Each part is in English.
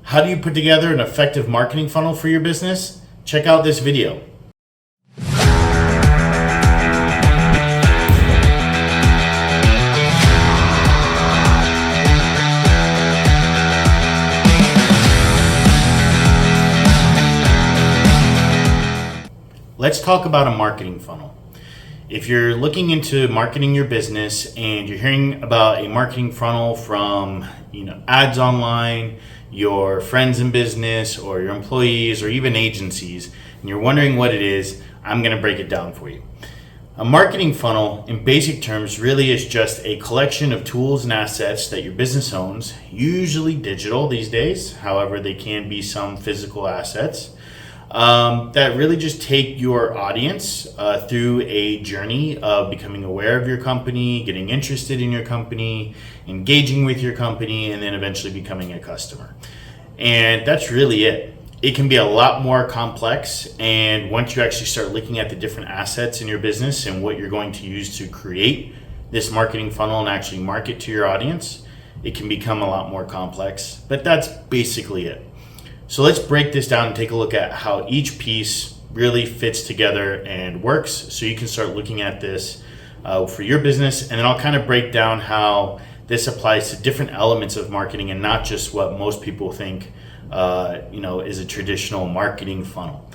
How do you put together an effective marketing funnel for your business? Check out this video. Let's talk about a marketing funnel. If you're looking into marketing your business and you're hearing about a marketing funnel from ads online, your friends in business, or your employees, or even agencies, and you're wondering what it is, I'm going to break it down for you. A marketing funnel, in basic terms, really is just a collection of tools and assets that your business owns, usually digital these days. However, they can be some physical assets. That really just take your audience through a journey of becoming aware of your company, getting interested in your company, engaging with your company, and then eventually becoming a customer. And that's really it. It can be a lot more complex, and once you actually start looking at the different assets in your business and what you're going to use to create this marketing funnel and actually market to your audience, it can become a lot more complex, but that's basically it. So let's break this down and take a look at how each piece really fits together and works, so you can start looking at this for your business. And then I'll kind of break down how this applies to different elements of marketing and not just what most people think is a traditional marketing funnel.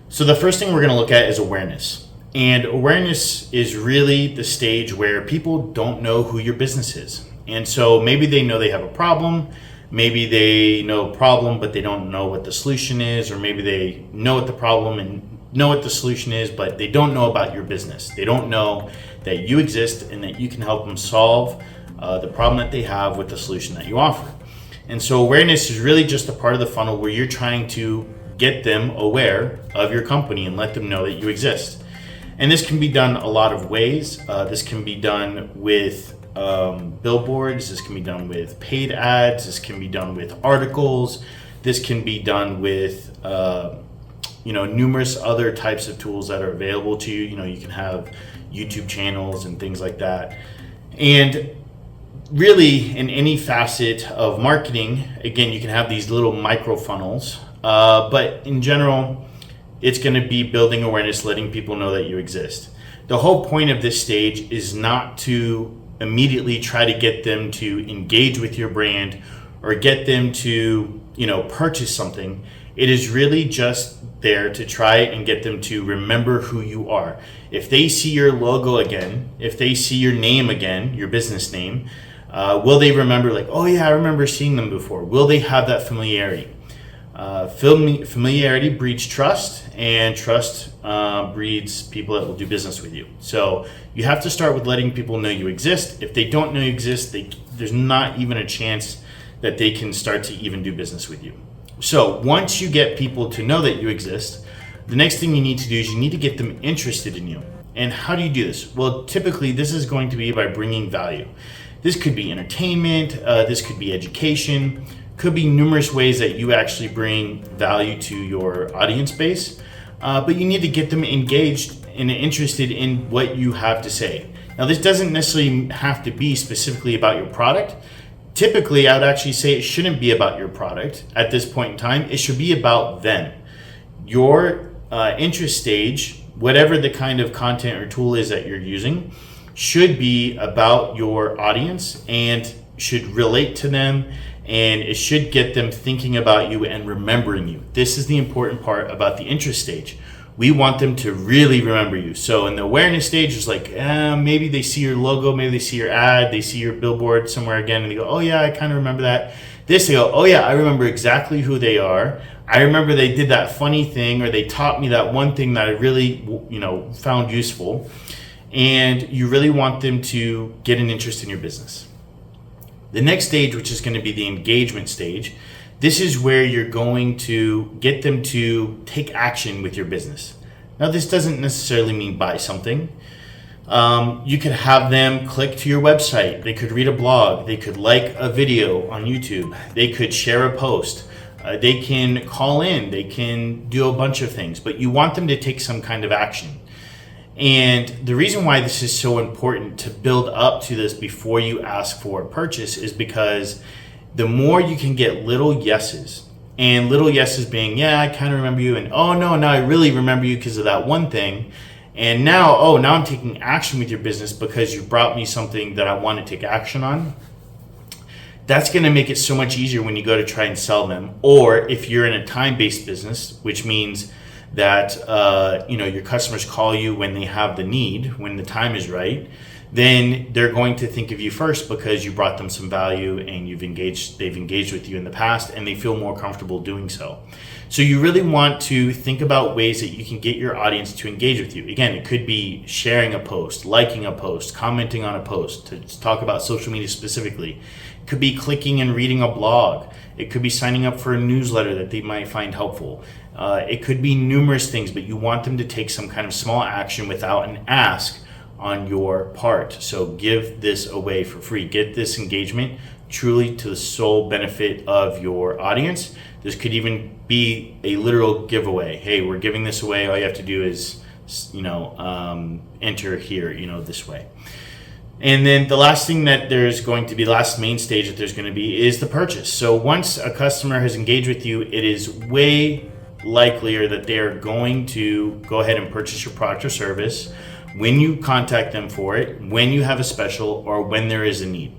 So the first thing we're going to look at is awareness. And awareness is really the stage where people don't know who your business is. And so maybe they know they have a problem. Maybe they know a problem, but they don't know what the solution is, or maybe they know what the problem and know what the solution is, but they don't know about your business. They don't know that you exist and that you can help them solve the problem that they have with the solution that you offer. And so awareness is really just a part of the funnel where you're trying to get them aware of your company and let them know that you exist. And this can be done a lot of ways. This can be done with billboards, this can be done with paid ads, this can be done with articles, this can be done with numerous other types of tools that are available to you. You can have YouTube channels and things like that. And really, in any facet of marketing, again, you can have these little micro funnels, but in general, it's going to be building awareness, letting people know that you exist. The whole point of this stage is not to immediately try to get them to engage with your brand or get them to purchase something. It is really just there to try and get them to remember who you are. If they see your logo again, if they see your name again, your business name, will they remember, like, oh yeah, I remember seeing them before? Will they have that familiarity? Familiarity breeds trust, and trust breeds people that will do business with you. So you have to start with letting people know you exist. If they don't know you exist, there's not even a chance that they can start to even do business with you. So once you get people to know that you exist, the next thing you need to do is you need to get them interested in you. And how do you do this? Well, typically this is going to be by bringing value. This could be entertainment, this could be education, could be numerous ways that you actually bring value to your audience base, but you need to get them engaged and interested in what you have to say. Now, this doesn't necessarily have to be specifically about your product. Typically, I would actually say it shouldn't be about your product at this point in time. It should be about them. Your interest stage, whatever the kind of content or tool is that you're using, should be about your audience and should relate to them, and it should get them thinking about you and remembering you. This is the important part about the interest stage. We want them to really remember you. So in the awareness stage, it's like, maybe they see your logo, maybe they see your ad, they see your billboard somewhere again, and they go, oh yeah, I kind of remember that. This, they go, oh yeah, I remember exactly who they are. I remember they did that funny thing, or they taught me that one thing that I really, found useful. And you really want them to get an interest in your business. The next stage, which is going to be the engagement stage, this is where you're going to get them to take action with your business. Now, this doesn't necessarily mean buy something. You could have them click to your website. They could read a blog. They could like a video on YouTube. They could share a post. They can call in. They can do a bunch of things, but you want them to take some kind of action. And the reason why this is so important to build up to this before you ask for a purchase is because the more you can get little yeses And little yeses being, yeah, I kind of remember you, and oh no, now I really remember you because of that one thing. And now, oh, now I'm taking action with your business because you brought me something that I want to take action on. That's going to make it so much easier when you go to try and sell them. Or if you're in a time-based business, which means that your customers call you when they have the need, when the time is right, then they're going to think of you first because you brought them some value and they've engaged with you in the past, and they feel more comfortable doing so. So you really want to think about ways that you can get your audience to engage with you. Again, it could be sharing a post, liking a post, commenting on a post, to talk about social media specifically. It could be clicking and reading a blog. It could be signing up for a newsletter that they might find helpful. It could be numerous things, but you want them to take some kind of small action without an ask on your part. So give this away for free. Get this engagement truly to the sole benefit of your audience. This could even be a literal giveaway. Hey, we're giving this away. All you have to do is, enter here, this way. And then the last thing that there's going to be, last main stage that there's going to be, is the purchase. So once a customer has engaged with you, it is way likelier that they are going to go ahead and purchase your product or service when you contact them for it, when you have a special, or when there is a need.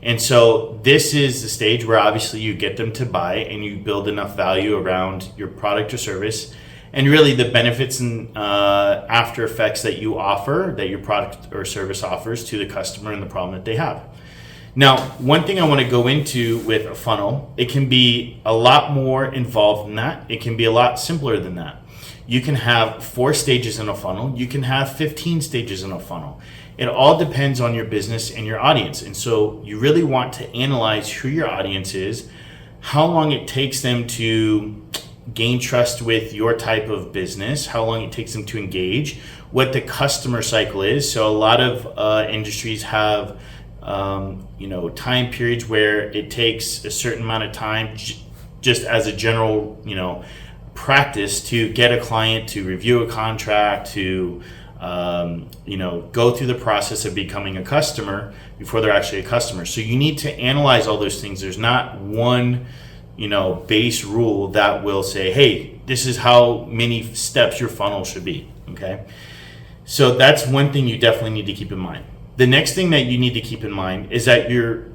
And so this is the stage where obviously you get them to buy and you build enough value around your product or service, and really the benefits and after effects that you offer, that your product or service offers to the customer and the problem that they have. Now, one thing I want to go into with a funnel, it can be a lot more involved than that. It can be a lot simpler than that. You can have 4 stages in a funnel. You can have 15 stages in a funnel. It all depends on your business and your audience. And so you really want to analyze who your audience is, how long it takes them to gain trust with your type of business, how long it takes them to engage, what the customer cycle is. So a lot of industries have time periods where it takes a certain amount of time just as a general, practice to get a client to review a contract, to go through the process of becoming a customer before they're actually a customer. So you need to analyze all those things. There's not one, base rule that will say, hey, this is how many steps your funnel should be. Okay. So that's one thing you definitely need to keep in mind. The next thing that you need to keep in mind is that your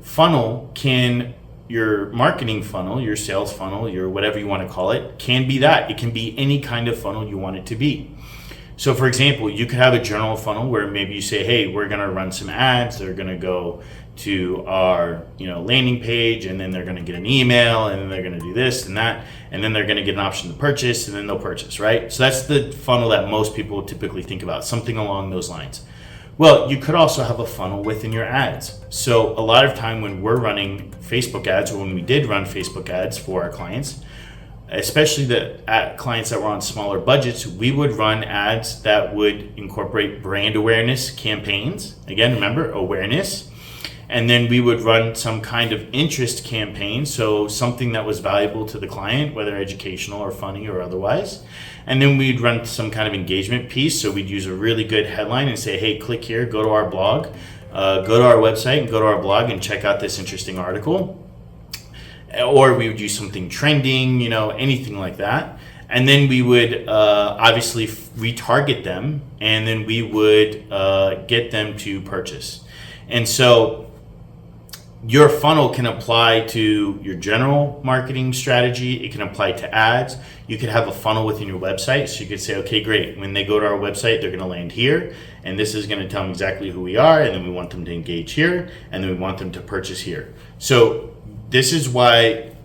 marketing funnel, your sales funnel, your whatever you want to call it, can be that. It can be any kind of funnel you want it to be. So for example, you could have a general funnel where maybe you say, hey, we're going to run some ads. They're going to go to our landing page, and then they're going to get an email, and then they're going to do this and that, and then they're going to get an option to purchase, and then they'll purchase, right? So that's the funnel that most people typically think about, something along those lines. Well, you could also have a funnel within your ads. So a lot of time when we're running Facebook ads, or when we did run Facebook ads for our clients, especially the clients that were on smaller budgets, we would run ads that would incorporate brand awareness campaigns. Again, remember, awareness. And then we would run some kind of interest campaign, so something that was valuable to the client, whether educational or funny or otherwise. And then we'd run some kind of engagement piece, so we'd use a really good headline and say, hey, click here, go to our blog, go to our website and go to our blog and check out this interesting article. Or we would use something trending, anything like that. And then we would obviously retarget them, and then we would get them to purchase. And so your funnel can apply to your general marketing strategy. It can apply to ads. You could have a funnel within your website. So you could say, okay, great. When they go to our website, they're going to land here. And this is going to tell them exactly who we are. And then we want them to engage here. And then we want them to purchase here. So this is why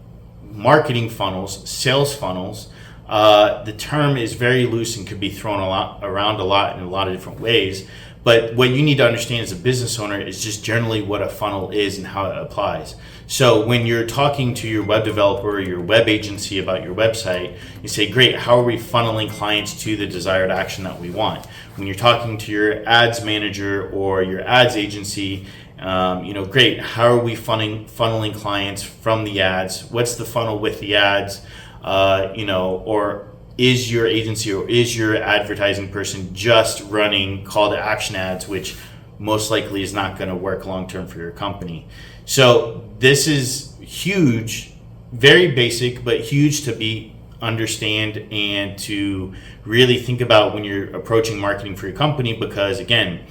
marketing funnels, sales funnels, the term is very loose and could be thrown around a lot in a lot of different ways. But what you need to understand as a business owner is just generally what a funnel is and how it applies. So when you're talking to your web developer or your web agency about your website, you say, great, how are we funneling clients to the desired action that we want? When you're talking to your ads manager or your ads agency, great, how are we funneling clients from the ads? What's the funnel with the ads? Or is your agency or is your advertising person just running call to action ads, which most likely is not going to work long term for your company. So this is huge very basic, but huge to be understand and to really think about when you're approaching marketing for your company. Because again,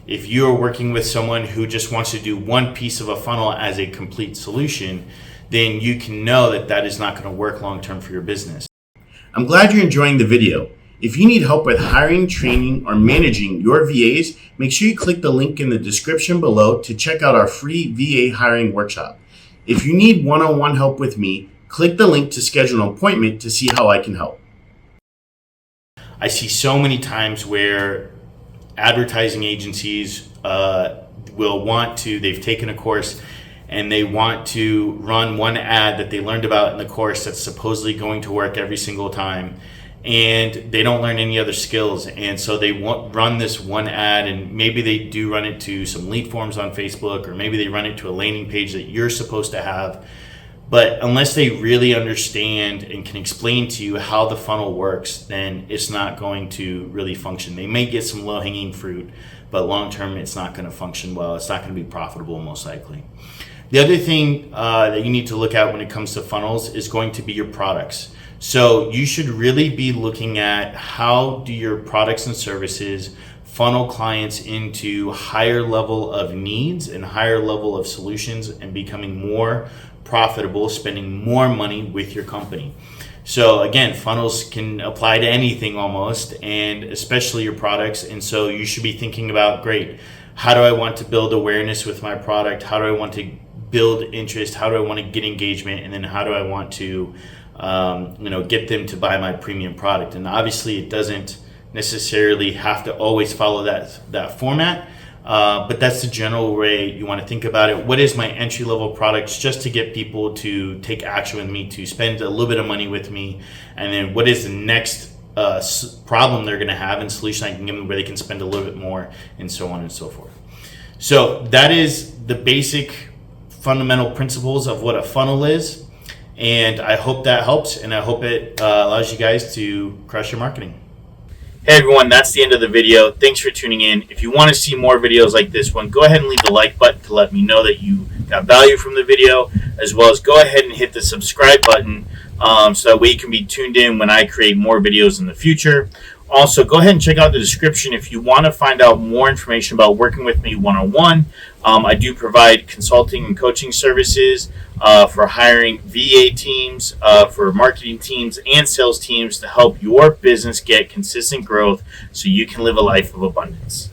if you're working with someone who just wants to do one piece of a funnel as a complete solution, then you can know that that is not going to work long term for your business. I'm glad you're enjoying the video. If you need help with hiring, training, or managing your VAs, make sure you click the link in the description below to check out our free VA hiring workshop. If you need one-on-one help with me, click the link to schedule an appointment to see how I can help. I see so many times where advertising agencies they've taken a course and they want to run one ad that they learned about in the course that's supposedly going to work every single time, and they don't learn any other skills, and so they run this one ad, and maybe they do run it to some lead forms on Facebook, or maybe they run it to a landing page that you're supposed to have. But unless they really understand and can explain to you how the funnel works, then it's not going to really function. They may get some low-hanging fruit, but long-term it's not going to function well. It's not going to be profitable, most likely. The other thing that you need to look at when it comes to funnels is going to be your products. So you should really be looking at how do your products and services funnel clients into higher level of needs and higher level of solutions and becoming more profitable, spending more money with your company. So again, funnels can apply to anything almost, and especially your products. And so you should be thinking about, great, how do I want to build awareness with my product? How do I want to build interest? How do I want to get engagement? And then how do I want to get them to buy my premium product? And obviously it doesn't necessarily have to always follow that format, but that's the general way you want to think about it. What is my entry level products, just to get people to take action with me, to spend a little bit of money with me? And then what is the next problem they're going to have and solution I can give them where they can spend a little bit more, and so on and so forth. So that is the basic fundamental principles of what a funnel is. And I hope that helps, and I hope it allows you guys to crush your marketing. Hey everyone, that's the end of the video. Thanks for tuning in. If you want to see more videos like this one, go ahead and leave the like button to let me know that you got value from the video, as well as go ahead and hit the subscribe button so that way you can be tuned in when I create more videos in the future. Also, go ahead and check out the description if you want to find out more information about working with me one-on-one. I do provide consulting and coaching services for hiring VA teams, for marketing teams, and sales teams to help your business get consistent growth so you can live a life of abundance.